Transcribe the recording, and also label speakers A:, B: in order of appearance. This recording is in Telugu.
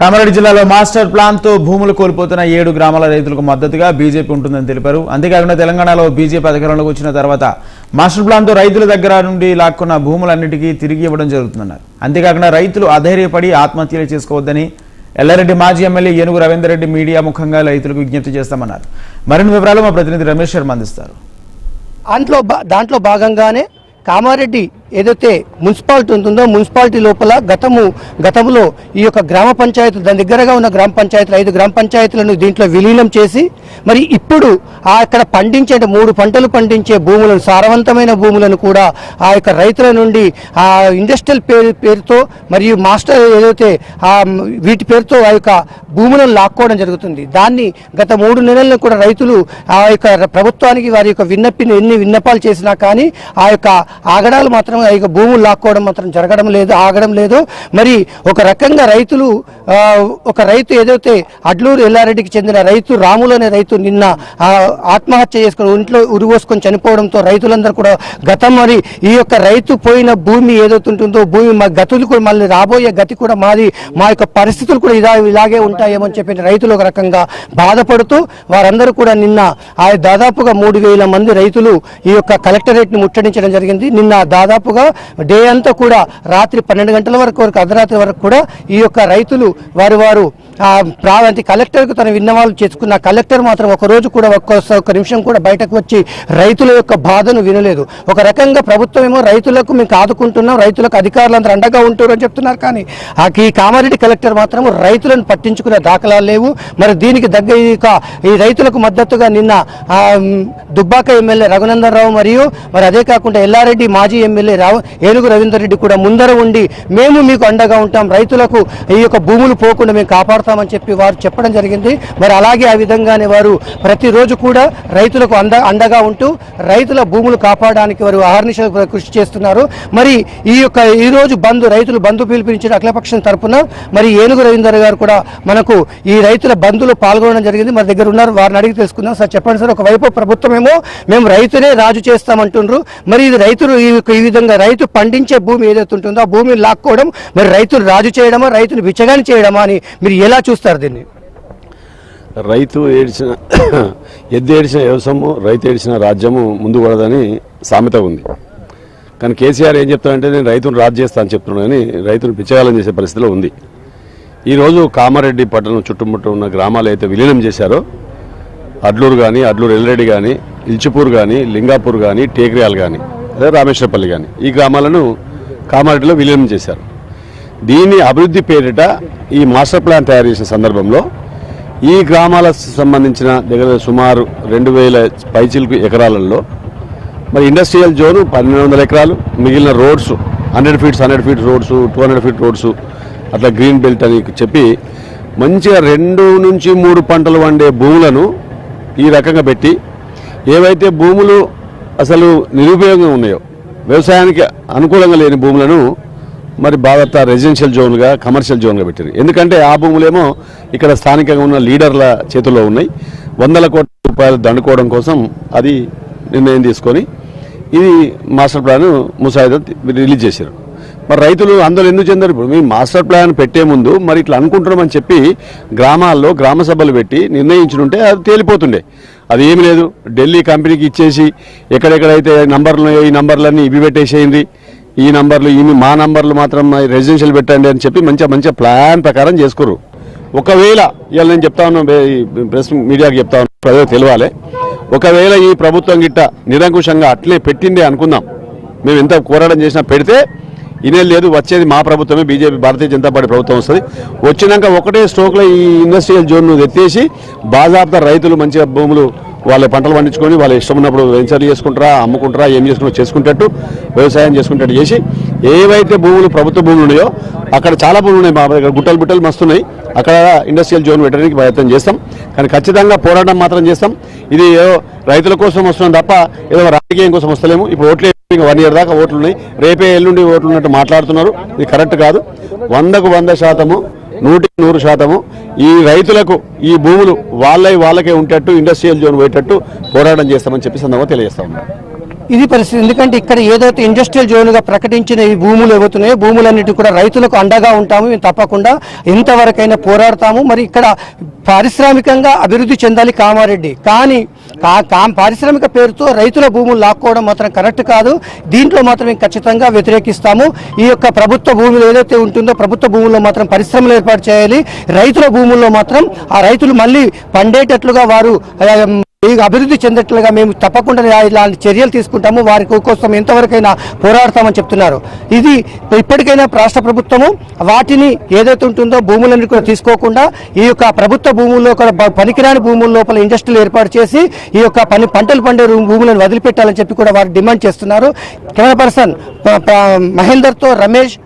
A: కామారెడ్డి జిల్లాలో మాస్టర్ ప్లాన్ తో భూములు కోల్పోతున్న 7 గ్రామాల రైతులకు మద్దతుగా బీజేపీ ఉంటుందని తెలిపారు. అంతేకాకుండా తెలంగాణలో బీజేపీ అధికారంలోకి వచ్చిన తర్వాత మాస్టర్ ప్లాన్ తో రైతుల దగ్గర నుండి లాక్కున్న భూములన్నిటికీ తిరిగి ఇవ్వడం జరుగుతుందన్నారు. అంతేకాకుండా రైతులు అధైర్యపడి ఆత్మహత్యలు చేసుకోవద్దని ఎల్లారెడ్డి మాజీ ఎమ్మెల్యే ఏనుగు రవీందర్ రెడ్డి మీడియా ముఖంగా రైతులకు విజ్ఞప్తి చేస్తామన్నారు. మరిన్ని వివరాలు మా ప్రతినిధి రమేష్ శర్మ అందిస్తారు.
B: దాంట్లో భాగంగానే కామారెడ్డి ఏదైతే మున్సిపాలిటీ ఉంటుందో మున్సిపాలిటీ లోపల గతంలో ఈ యొక్క గ్రామ పంచాయతీ దాని దగ్గరగా ఉన్న గ్రామ పంచాయతీలు 5 గ్రామ పంచాయతీలను దీంట్లో విలీనం చేసి మరి ఇప్పుడు అక్కడ పండించే 3 పంటలు పండించే భూములను సారవంతమైన భూములను కూడా ఆ యొక్క రైతుల నుండి ఆ ఇండస్ట్రియల్ పేరుతో మరియు మాస్టర్ ఏదైతే వీటి పేరుతో ఆ యొక్క భూములను లాక్కోవడం జరుగుతుంది. దాన్ని గత 3 నెలలను కూడా రైతులు ఆ యొక్క ప్రభుత్వానికి వారి యొక్క ఎన్ని విన్నపాలు చేసినా కానీ ఆ యొక్క ఆగడాలు మాత్రం ఆ యొక్క భూములు లాక్కోవడం మాత్రం ఆగడం లేదు. మరి ఒక రకంగా ఒక రైతు ఏదైతే అడ్లూరు ఎల్లారెడ్డికి చెందిన రైతు రాములు అనే రైతు నిన్న ఆత్మహత్య చేసుకుని ఇంట్లో ఉరిపోసుకొని చనిపోవడంతో రైతులందరూ కూడా మరి ఈ యొక్క రైతు పోయిన భూమి ఏదైతే ఉంటుందో భూమి మా గతులు కూడా మళ్ళీ రాబోయే గతి కూడా మా యొక్క పరిస్థితులు కూడా ఇలాగే ఉంటాయేమో అని చెప్పి రైతులు ఒక రకంగా బాధపడుతూ వారందరూ కూడా నిన్న దాదాపుగా 3,000 మంది రైతులు ఈ యొక్క కలెక్టరేట్ ని ముట్టడించడం జరిగింది. నిన్న దాదాపుగా డే అంతా కూడా రాత్రి 12 గంటల వరకు అర్ధరాత్రి వరకు కూడా ఈ యొక్క రైతులు వారు కలెక్టర్కు తన విన్నవాళ్ళు చేసుకున్న కలెక్టర్ మాత్రం ఒక రోజు కూడా ఒక్క నిమిషం కూడా బయటకు వచ్చి రైతుల యొక్క బాధను వినలేదు. ఒక రకంగా ప్రభుత్వం ఏమో రైతులకు మేము ఆదుకుంటున్నాం, రైతులకు అధికారులందరూ అండగా ఉంటారు అని చెప్తున్నారు. కానీ ఈ కామారెడ్డి కలెక్టర్ మాత్రం రైతులను పట్టించుకునే దాఖలాలు లేవు. మరి దీనికి ఈ రైతులకు మద్దతుగా నిన్న దుబ్బాక ఎమ్మెల్యే రఘునందన్ రావు మరి అదే కాకుండా ఎల్లారెడ్డి మాజీ ఎమ్మెల్యే ఏనుగు రవీందర్ రెడ్డి కూడా ముందర ఉండి మేము మీకు అండగా ఉంటాం, రైతులకు ఈ యొక్క భూములు పోకుండా మేము కాపాడుతామని చెప్పి వారు చెప్పడం జరిగింది. మరి అలాగే ఆ విధంగానే వారు ప్రతిరోజు కూడా రైతులకు అండగా ఉంటూ రైతుల భూములు కాపాడడానికి వారు అహర్నిశలు కృషి చేస్తున్నారు. మరి ఈ రోజు రైతులు బంధు పిలుపునిచ్చిన అఖిలపక్షం తరఫున మరి ఏనుగు రవీందర్ గారు కూడా మనకు ఈ రైతుల బంధులో పాల్గొనడం జరిగింది. మన దగ్గర ఉన్నారు, వారిని అడిగి తెలుసుకుందాం. సార్ చెప్పండి సార్, ఒకవైపు ప్రభుత్వం ఏమో మేము రైతునే రాజు చేస్తామంటుండ్రు, మరి ఇది రైతులు ఈ విధంగా రైతు పండించే భూమి ఏదైతే ఉంటుందో ఆ భూమిని లాక్కోవడం మరి రైతులు రాజు చేయడమా రైతులు బిచ్చగాని చేయడమా అని మీరు ఎలా చూస్తారు దీన్ని?
C: రైతు ఎద్దు ఏడిచిన వ్యవసాయము రైతు ఏడిచిన రాజ్యము ముందు కూడదని సామెత ఉంది. కానీ కేసీఆర్ ఏం చెప్తాడంటే నేను రైతును రాజు చేస్తా అని చెప్తున్నాను, కానీ రైతును బిచ్చగాలం చేసే పరిస్థితిలో ఉంది. ఈరోజు కామారెడ్డి పట్టణం చుట్టుముట్టు ఉన్న గ్రామాలు అయితే విలీనం చేశారో అడ్లూరు కానీ అడ్లూరు ఎల్రెడ్డి కానీ ఇల్చిపూర్ కానీ లింగాపూర్ కానీ టేక్రియాల్ కానీ అదే రామేశ్వరపల్లి కానీ ఈ గ్రామాలను కామారెడ్డిలో విలీనం చేశారు. దీని అభివృద్ధి పేరిట ఈ మాస్టర్ ప్లాన్ తయారు చేసిన సందర్భంలో ఈ గ్రామాలకు సంబంధించిన దగ్గర సుమారు 2,000 పైచిలకు ఎకరాలలో మరి ఇండస్ట్రియల్ జోను 1,200 ఎకరాలు, మిగిలిన roads 100 feet roads 200 feet roads అట్లా గ్రీన్ బెల్ట్ అని చెప్పి మంచిగా 2 నుంచి 3 పంటలు వండే భూములను ఈ రకంగా పెట్టి ఏవైతే భూములు అసలు నిరుపయోగంగా ఉన్నాయో వ్యవసాయానికి అనుకూలంగా లేని భూములను మరి బాగా రెసిడెన్షియల్ జోన్గా కమర్షియల్ జోన్గా పెట్టారు. ఎందుకంటే ఆ భూములేమో ఇక్కడ స్థానికంగా ఉన్న లీడర్ల చేతుల్లో ఉన్నాయి. 100 కోట్ల రూపాయలు దండుకోవడం కోసం అది నిర్ణయం తీసుకొని ఇది మాస్టర్ ప్లాన్ ముసాయిదా రిలీజ్ చేశారు. మరి రైతులు అందరూ ఎందుకు చెందారు? ఇప్పుడు మేము మాస్టర్ ప్లాన్ పెట్టే ముందు మరి ఇట్లా అనుకుంటున్నామని చెప్పి గ్రామాల్లో గ్రామ సభలు పెట్టి నిర్ణయించుంటే అది తేలిపోతుండే. అది ఏమి లేదు, ఢిల్లీ కంపెనీకి ఇచ్చేసి ఎక్కడెక్కడైతే నంబర్లు ఉన్నాయో ఈ నంబర్లన్నీ ఇవి పెట్టేసేయండి, ఈ నంబర్లు మా నంబర్లు మాత్రం రెసిడెన్షియల్ పెట్టండి అని చెప్పి మంచిగా ప్లాన్ ప్రకారం చేసుకోరు. ఒకవేళ ఇవాళ నేను చెప్తా ఉన్నా, ప్రెస్ మీడియాకి చెప్తా ఉన్నా, ప్రజలకు తెలియాలి, ఒకవేళ ఈ ప్రభుత్వం గిట్ట నిరంకుశంగా అట్లే పెట్టిందే అనుకుందాం, మేము ఎంత పోరాటం చేసినా పెడితే ఇనే లేదు, వచ్చేది మా ప్రభుత్వమే, బీజేపీ భారతీయ జనతా పార్టీ ప్రభుత్వం వస్తుంది. వచ్చినాక ఒకటే స్ట్రోక్లో ఈ ఇండస్ట్రియల్ జోన్ను ఎత్తేసి బాజాబ్తా రైతులు మంచిగా భూములు వాళ్ళ పంటలు పండించుకొని వాళ్ళ ఇష్టం ఉన్నప్పుడు వెంచర్లు చేసుకుంటారా, అమ్ముకుంటారా, ఏం చేసుకుంటూ వ్యవసాయం చేసుకుంటట్టు చేసి ఏవైతే భూములు ప్రభుత్వ భూములు ఉన్నాయో అక్కడ చాలా భూములు ఉన్నాయి, మా దగ్గర గుట్టలు మస్తున్నాయి, అక్కడ ఇండస్ట్రియల్ జోన్ పెట్టడానికి ప్రయత్నం చేస్తాం. కానీ ఖచ్చితంగా పోరాటం మాత్రం చేస్తాం. ఇది ఏదో రైతుల కోసం వస్తున్నాం తప్ప ఏదో రాజకీయం కోసం వస్తలేము. ఇప్పుడు ఓట్లే 1 ఇయర్ దాకా ఓట్లు ఉన్నాయి, రేపే ఎల్లుండి ఓట్లు ఉన్నట్టు మాట్లాడుతున్నారు. ఇది కరెక్ట్ కాదు. 100కు 100% 100% ఈ రైతులకు ఈ భూములు వాళ్ళకే ఉండేటట్టు ఇండస్ట్రియల్ జోన్ పోయేటట్టు పోరాటం చేస్తామని చెప్పి సందర్భంగా తెలియజేస్తా ఉన్నాం.
B: ఇది పరిస్థితి. ఎందుకంటే ఇక్కడ ఏదైతే ఇండస్ట్రియల్ జోన్గా ప్రకటించిన ఈ భూములు ఏవవుతున్నాయో భూములన్నిటి కూడా రైతులకు అండగా ఉంటాము. మేము తప్పకుండా ఎంతవరకైనా పోరాడతాము. మరి ఇక్కడ పారిశ్రామికంగా అభివృద్ధి చెందాలి కామారెడ్డి, కానీ పారిశ్రామిక పేరుతో రైతుల భూములు లాక్కోవడం మాత్రం కరెక్ట్ కాదు. దీంట్లో మాత్రం మేము ఖచ్చితంగా వ్యతిరేకిస్తాము. ఈ యొక్క ప్రభుత్వ భూములు ఏదైతే ఉంటుందో ప్రభుత్వ భూముల్లో మాత్రం పరిశ్రమలు ఏర్పాటు చేయాలి. రైతుల భూముల్లో మాత్రం ఆ రైతులు మళ్ళీ పండేటట్లుగా వారు అభివృద్ధి చెందేట్లుగా మేము తప్పకుండా ఇలాంటి చర్యలు తీసుకుంటాము. వారి కోసం ఎంతవరకైనా పోరాడతామని చెప్తున్నారు. ఇది ఇప్పటికైనా రాష్ట్ర ప్రభుత్వము వాటిని ఏదైతే ఉంటుందో భూములన్నీ కూడా తీసుకోకుండా ఈ యొక్క ప్రభుత్వ భూముల్లో పనికిరాని భూముల లోపల ఇండస్ట్రీలు ఏర్పాటు చేసి ఈ యొక్క పంటలు పండే భూములను వదిలిపెట్టాలని చెప్పి కూడా వారు డిమాండ్ చేస్తున్నారు. కెమెరా పర్సన్ మహేందర్తో రమేష్.